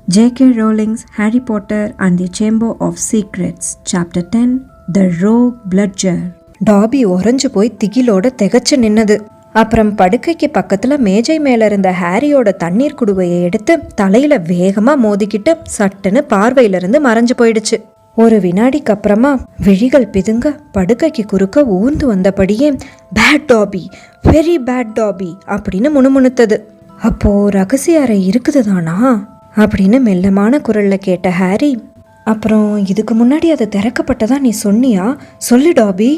J.K. Rowling's Harry Potter and the Chamber of Secrets, Chapter 10, The Rogue Bludger. டாபி உறைஞ்சு போய் திகிலோட திகச்சு நின்னது. அப்புறம் படுக்கைக்கு பக்கத்துல மேஜை மேல இருந்த ஹாரியோட தண்ணீர் குடுவையை எடுத்து தலையில வேகமா மோதிக்கிட்டு சட்டுன்னு பார்வையிலிருந்து மறைஞ்சு போயிடுச்சு. ஒரு வினாடிக்கு அப்புறமா விழிகள் பிதுங்க படுக்கைக்கு குறுக்க ஊர்ந்து வந்தபடியே பேட் டாபி, வெரி பேட் டாபி அப்படின்னு முணுமுணுத்தது. அப்போ ரகசிய அறை இருக்குதுதானா அப்படின்னு மெல்லமான குரல்ல கேட்ட ஹாரி, அப்புறம் இதுக்கு முன்னாடி அது திறக்கப்பட்டதா நீ சொன்னியா? சொல்லு டாபி.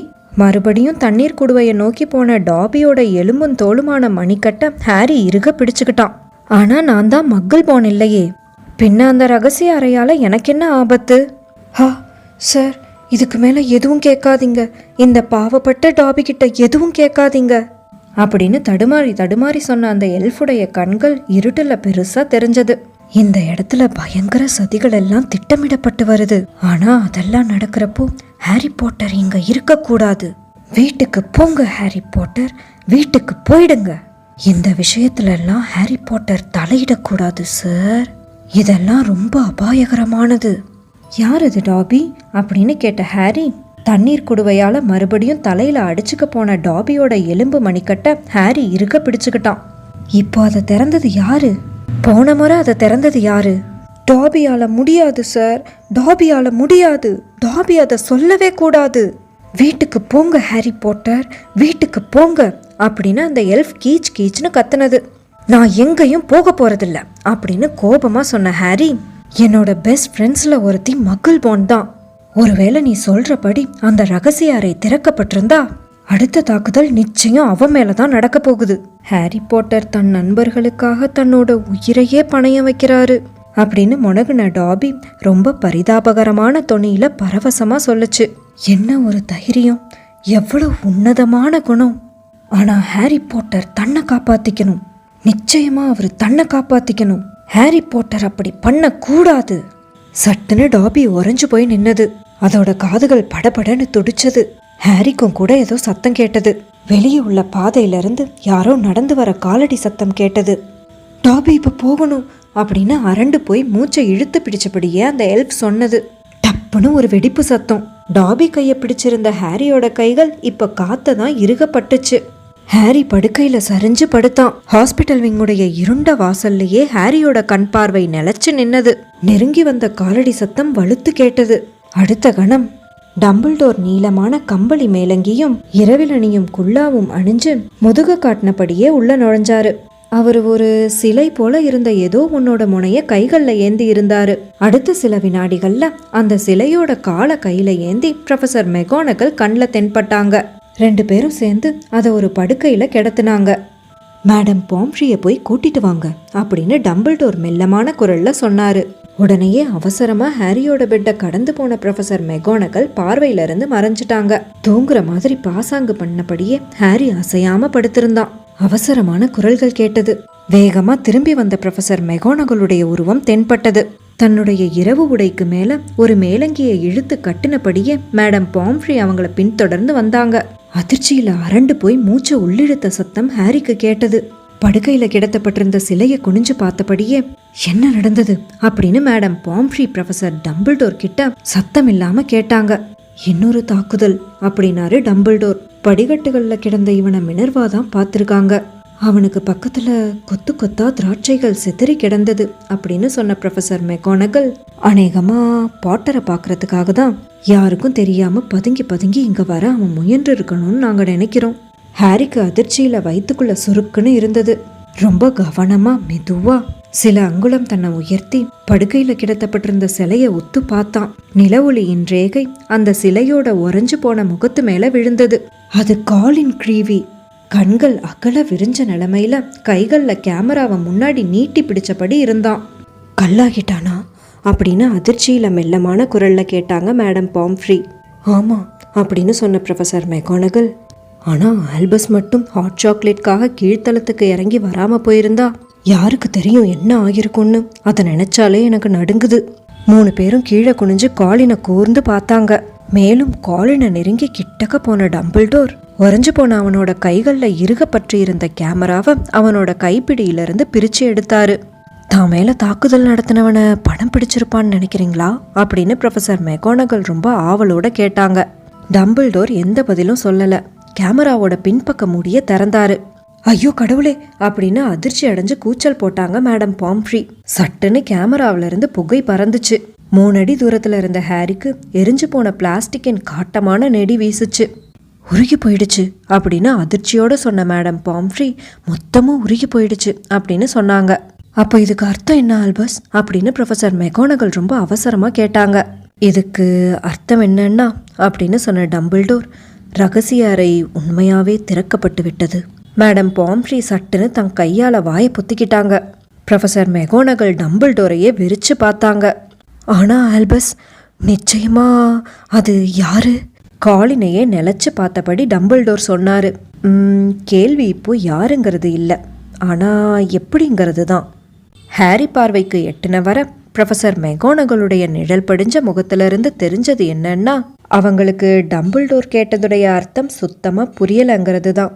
மறுபடியும் தண்ணீர் குடுவையை நோக்கி போன டாபியோட எலும்பும் தோளுமான மணிக்கட்டை ஹாரி இறுக பிடிச்சுக்கிட்டான். ஆனா நான் தான் மக்கள் போன் இல்லையே, பின்ன அந்த ரகசிய அறையால எனக்கு என்ன ஆபத்து? சார், இதுக்கு மேல எதுவும் கேட்காதீங்க, இந்த பாவப்பட்ட டாபி கிட்ட எதுவும் கேட்காதீங்க அப்படின்னு தடுமாறி தடுமாறி சொன்ன அந்த எல்ஃபுடைய கண்கள் இருட்டுல பெருசா தெரிஞ்சது. இந்த இடத்துல பயங்கர சதிகள் எல்லாம் திட்டமிடப்பட்டு வருது. ஆனா அதெல்லாம் நடக்கிறப்போ ஹாரி பாட்டர் இங்க இருக்க கூடாது. வீட்டுக்கு போங்க ஹாரி பாட்டர், வீட்டுக்கு போயிடுங்க. இந்த விஷயத்துல எல்லாம் ஹாரி பாட்டர் தலையிடக்கூடாது சார், இதெல்லாம் ரொம்ப அபாயகரமானது. யார் அது டாபி அப்படின்னு கேட்ட ஹாரி தண்ணீர் குடுவையால மறுபடியும் தலையில அடிச்சுக்க போன டாபியோட எலும்பு மணிக்கட்ட ஹாரி இருக்க பிடிச்சுக்கிட்டான். இப்போ அதை திறந்தது யாரு? போன முறை அதை திறந்தது யாரு? டாபியால முடியாது சார், டாபியால முடியாது. டாபி அதை சொல்லவே கூடாது. வீட்டுக்கு போங்க ஹாரி பாட்டர், வீட்டுக்கு போங்க அப்படின்னு அந்த எல்ஃப் கீச் கீச்னு கத்துனது. நான் எங்கேயும் போக போறதில்ல அப்படின்னு கோபமா சொன்ன ஹாரி, என்னோட பெஸ்ட் ஃப்ரெண்ட்ஸ்ல ஒருத்தி மக்கள் போன் தான். ஒருவேளை நீ சொல்றபடி அந்த ரகசிய அறை திறக்கப்பட்டிருந்தா அடுத்த தாக்குதல் நிச்சயம் அவன் மேலதான் நடக்க போகுது. ஹாரி பாட்டர் தன் நண்பர்களுக்காக தன்னோட உயிரையே பணையம் வைக்கிறாரு அப்படின்னு முனகுன டாபி ரொம்ப பரிதாபகரமான தொனியில பரவசமா சொல்லுச்சு. என்ன ஒரு தைரியம், எவ்வளவு உன்னதமான குணம். ஆனா ஹாரி பாட்டர் தன்னை காப்பாத்திக்கணும், நிச்சயமா அவரு தன்னை காப்பாத்திக்கணும். ஹாரி பாட்டர் அப்படி பண்ண கூடாது. சட்டுன்னு டாபி உறைஞ்சு போய் நின்னது. அதோட காதுகள் படபடன்னு துடிச்சது. ஹாரிக்கும் கூட ஏதோ சத்தம் கேட்டது. வெளியே உள்ள பாதையிலிருந்து யாரோ நடந்து வர காலடி சத்தம் கேட்டது. டாபி இப்ப போகணும் அப்படின்னு அரண்டு போய் மூச்சை இழுத்து பிடிச்சபடியே அந்த எல்ஃப் சொன்னது. டப்புன்னு ஒரு வெடிப்பு சத்தம். டாபி கையை பிடிச்சிருந்த ஹாரியோட கைகள் இப்ப காத்ததான் இறுகப்பட்டுச்சு. ஹாரி படுக்கையில சரிஞ்சு படுத்தான். ஹாஸ்பிட்டல் விங்குடைய இருண்ட வாசல்லையே ஹாரியோட கண் பார்வை நிலைச்சு நின்னது. நெருங்கி வந்த காலடி சத்தம் வலுத்து கேட்டது. அடுத்த கணம் டம்பிள்டோர் நீளமான கம்பளி மேலங்கியும் இரவிலணியும் குல்லாவும் அணிஞ்சு முதுக காட்டினபடியே உள்ள நுழைஞ்சாரு. அவரு ஒரு சிலை போல இருந்த ஏதோ உன்னோட முனைய கைகள்ல ஏந்தி இருந்தாரு. அடுத்த சில வினாடிகள்ல அந்த சிலையோட காலை கையில ஏந்தி ப்ரொஃபசர் மெகானகல் கண்ணில் தென்பட்டாங்க. 2 பேரும் சேர்ந்து அதை ஒரு படுக்கையில கிடத்துனாங்க. மேடம் பாம்ஃப்ரியை போய் கூட்டிட்டு வாங்க அப்படின்னு டம்பிள்டோர் மெல்லமான குரல்ல சொன்னாரு. உடனேயே அவசரமா ஹாரியோட பெட்டை கடந்து போன ப்ரொஃபசர் மெகானகல் பார்வையில இருந்து மறைஞ்சிட்டாங்க. தூங்குற மாதிரி பாசாங்கு பண்ணபடியே ஹாரி அசையாம படுத்திருந்தான். அவசரமான குரல்கள் கேட்டது. வேகமா திரும்பி வந்த ப்ரொஃபசர் மெகானகலுடைய உருவம் தென்பட்டது. தன்னுடைய இரவு உடைக்கு மேல ஒரு மேலங்கியை இழுத்து கட்டினபடியே மேடம் பாம்ஃப்ரி அவங்கள பின்தொடர்ந்து வந்தாங்க. அதிர்ச்சியில அரண்டு போய் மூச்சை உள்ளிழுத்த சத்தம் ஹாரிக்கு கேட்டது. படுக்கையில கிடத்தப்பட்டிருந்த சிலையை குனிஞ்சு பார்த்தபடியே என்ன நடந்தது அப்படின்னு மேடம் பாம்ஃப்ரி ப்ரொஃபசர் டம்பிள்டோர் கிட்ட சத்தம் இல்லாம கேட்டாங்க. இன்னொரு தாக்குதல் அப்படின்னாரு டம்பிள்டோர். படிக்கட்டுகள்ல கிடந்த இவனை மினர்வாதான் பார்த்திருக்காங்க. அவனுக்கு பக்கத்துல கொத்து கொத்தா திராட்சைகள் சிதறி கிடந்தது அப்படின்னு சொன்ன ப்ரொஃபசர் மெகானகல், அநேகமா பாட்டரை பாக்குறதுக்காக தான் யாருக்கும் தெரியாம பதுங்கி பதுங்கி இங்க வர அவன் முயன்று இருக்கணும்னு நாங்க நினைக்கிறோம். ஹாரிக்கு அதிர்ச்சியில வயிற்றுக்குள்ள சுருக்குன்னு இருந்தது. ரொம்ப கவனமா மெதுவா சில அங்குலம் தன்னை உயர்த்தி படுக்கையில கிடத்தப்பட்டிருந்த சிலைய உத்து பார்த்தான். நில ஒளியின் ரேகை அந்த சிலையோட உறைஞ்சு போன முகத்து மேல விழுந்தது. அது காலின் கிரீவி. கண்கள் அகல விரிஞ்ச நிலைமையில கைகள்ல கேமராவை முன்னாடி நீட்டி பிடிச்சபடி இருந்தான். கல்லாகிட்டானா அப்படின்னு அதிர்ச்சியில மெல்லமான குரல்ல கேட்டாங்க மேடம் பாம்ஃப்ரி. ஆமா அப்படின்னு சொன்ன ப்ரொஃபசர் மெகானகல், ஆனா ஆல்பஸ் மட்டும் ஹாட் சாக்லேட்காக கீழ்த்தளத்துக்கு இறங்கி வராம போயிருந்தா யாருக்கு தெரியும் என்ன ஆகிருக்கும்னு அதை நினைச்சாலே எனக்கு நடுங்குது. 3 பேரும் கீழே குனிஞ்சு காலினை கூர்ந்து பார்த்தாங்க. மேலும் காலினை நெருங்கி கிட்டக்க போன டம்பிள்டோர் உறைஞ்சு போன அவனோட கைகள்ல இறுக பற்றி இருந்த கேமராவை அவனோட கைப்பிடியிலிருந்து பிரிச்சு எடுத்தாரு. தான் மேல தாக்குதல் நடத்தினவனை படம் பிடிச்சிருப்பான்னு நினைக்கிறீங்களா அப்படின்னு ப்ரொஃபசர் மெகோனகல் ரொம்ப ஆவலோட கேட்டாங்க. டம்பிள்டோர் எந்த பதிலும் சொல்லல. கேமராவோட பின்பக்க மூடிய திறந்தாரு. ஐயோ கடவுளே அப்படின்னு அதிர்ச்சி அடைஞ்சு கூச்சல் போட்டாங்க மேடம் பாம்ஃப்ரீ. சட்டுன்னு கேமராவில இருந்து புகை பறந்துச்சு. 3 அடி தூரத்துல இருந்த ஹாரிக்கு எரிஞ்சு போன பிளாஸ்டிக்கின் காட்டமான நெடி வீசுச்சு. உருகி போயிடுச்சு அப்படின்னு அதிர்ச்சியோட சொன்ன மேடம் பாம்ஃப்ரீ மொத்தமும் உருகி போயிடுச்சு அப்படின்னு சொன்னாங்க. அப்போ இதுக்கு அர்த்தம் என்ன ஆல்பஸ் அப்படின்னு ப்ரொஃபசர் மெகோனகல் ரொம்ப அவசரமா கேட்டாங்க. இதுக்கு அர்த்தம் என்னன்னா அப்படின்னு சொன்ன டம்பிள்டோர், ரகசிய அறை உண்மையாவே திறக்கப்பட்டு விட்டது. மேடம் பாம்ஃப்ரீ சட்டுன்னு தன் கையால வாயை பொத்திக்கிட்டாங்க. ப்ரொஃபசர் மெகோனகல் டம்பிள்டோரையே விரிச்சு பார்த்தாங்க. ஆனா ஆல்பஸ், நிச்சயமா அது யாரு? காலினையே நிலச்சி பார்த்தபடி டம்பிள்டோர் சொன்னாரு. கேள்வி இப்போ யாருங்கிறது இல்லை, ஆனா எப்படிங்கிறது தான். ஹாரி பார்வைக்கு எட்டின வர ப்ரொஃபசர் மெகோனகலுடைய நிழல் படிஞ்ச முகத்திலிருந்து தெரிஞ்சது என்னன்னா, அவங்களுக்கு டம்பிள்டோர் கேட்டதுடைய அர்த்தம் சுத்தமா புரியலைங்கிறது தான்.